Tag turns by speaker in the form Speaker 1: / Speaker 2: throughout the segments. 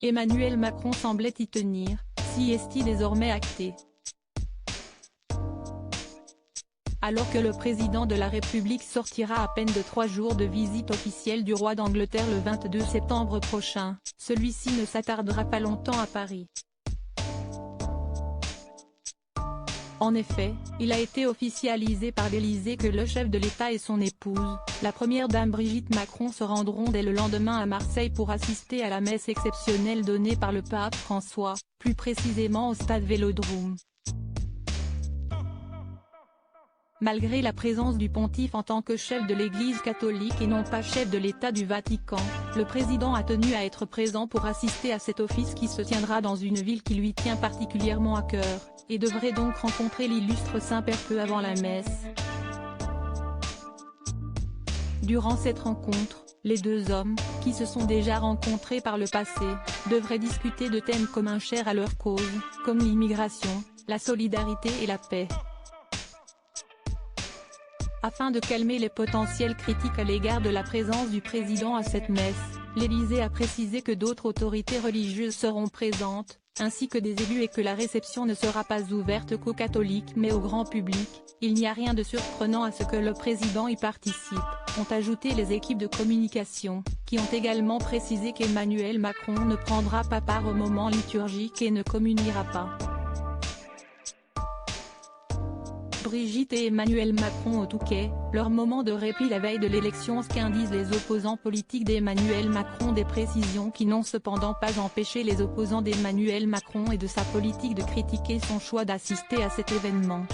Speaker 1: Emmanuel Macron semblait y tenir, si est-il désormais acté. Alors que le président de la République sortira à peine de 3 jours de visite officielle du roi d'Angleterre le 22 septembre prochain, celui-ci ne s'attardera pas longtemps à Paris. En effet, il a été officialisé par l'Élysée que le chef de l'État et son épouse, la première dame Brigitte Macron se rendront dès le lendemain à Marseille pour assister à la messe exceptionnelle donnée par le pape François, plus précisément au stade Vélodrome. Malgré la présence du pontife en tant que chef de l'Église catholique et non pas chef de l'État du Vatican, le président a tenu à être présent pour assister à cet office qui se tiendra dans une ville qui lui tient particulièrement à cœur, et devrait donc rencontrer l'illustre Saint-Père peu avant la messe. Durant cette rencontre, les deux hommes, qui se sont déjà rencontrés par le passé, devraient discuter de thèmes communs chers à leur cause, comme l'immigration, la solidarité et la paix. Afin de calmer les potentielles critiques à l'égard de la présence du président à cette messe, l'Élysée a précisé que d'autres autorités religieuses seront présentes, ainsi que des élus et que la réception ne sera pas ouverte qu'aux catholiques mais au grand public. Il n'y a rien de surprenant à ce que le président y participe, ont ajouté les équipes de communication, qui ont également précisé qu'Emmanuel Macron ne prendra pas part au moment liturgique et ne communiera pas. Brigitte et Emmanuel Macron au Touquet, leur moment de répit la veille de l'élection. Ce qu'indiquent les opposants politiques d'Emmanuel Macron, des précisions qui n'ont cependant pas empêché les opposants d'Emmanuel Macron et de sa politique de critiquer son choix d'assister à cet événement.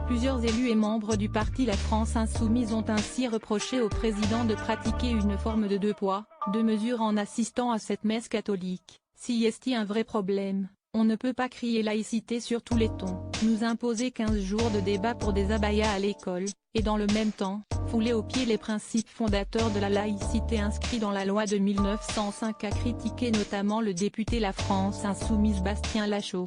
Speaker 1: Plusieurs élus et membres du parti La France Insoumise ont ainsi reproché au président de pratiquer une forme de deux poids, deux mesures en assistant à cette messe catholique. Si est-il un vrai problème? On ne peut pas crier laïcité sur tous les tons, nous imposer 15 jours de débat pour des abayas à l'école, et dans le même temps, fouler aux pieds les principes fondateurs de la laïcité inscrits dans la loi de 1905, a critiqué notamment le député La France Insoumise Bastien Lachaud.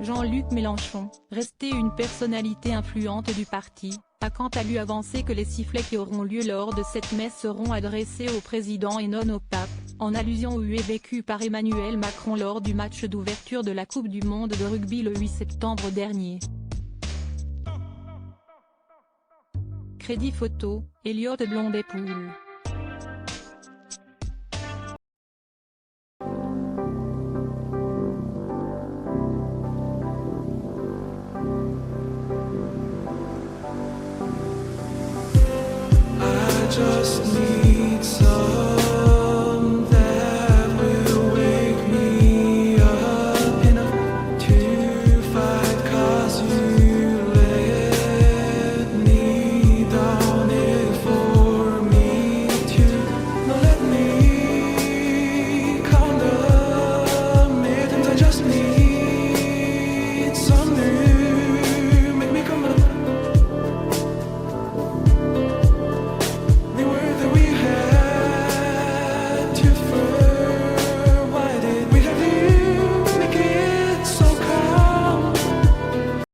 Speaker 1: Jean-Luc Mélenchon, resté une personnalité influente du parti, a quant à lui avancé que les sifflets qui auront lieu lors de cette messe seront adressés au président et non au pape, en allusion au huée vécu par Emmanuel Macron lors du match d'ouverture de la Coupe du Monde de rugby le 8 septembre dernier. Crédit photo, Elliott Blondet-Poul.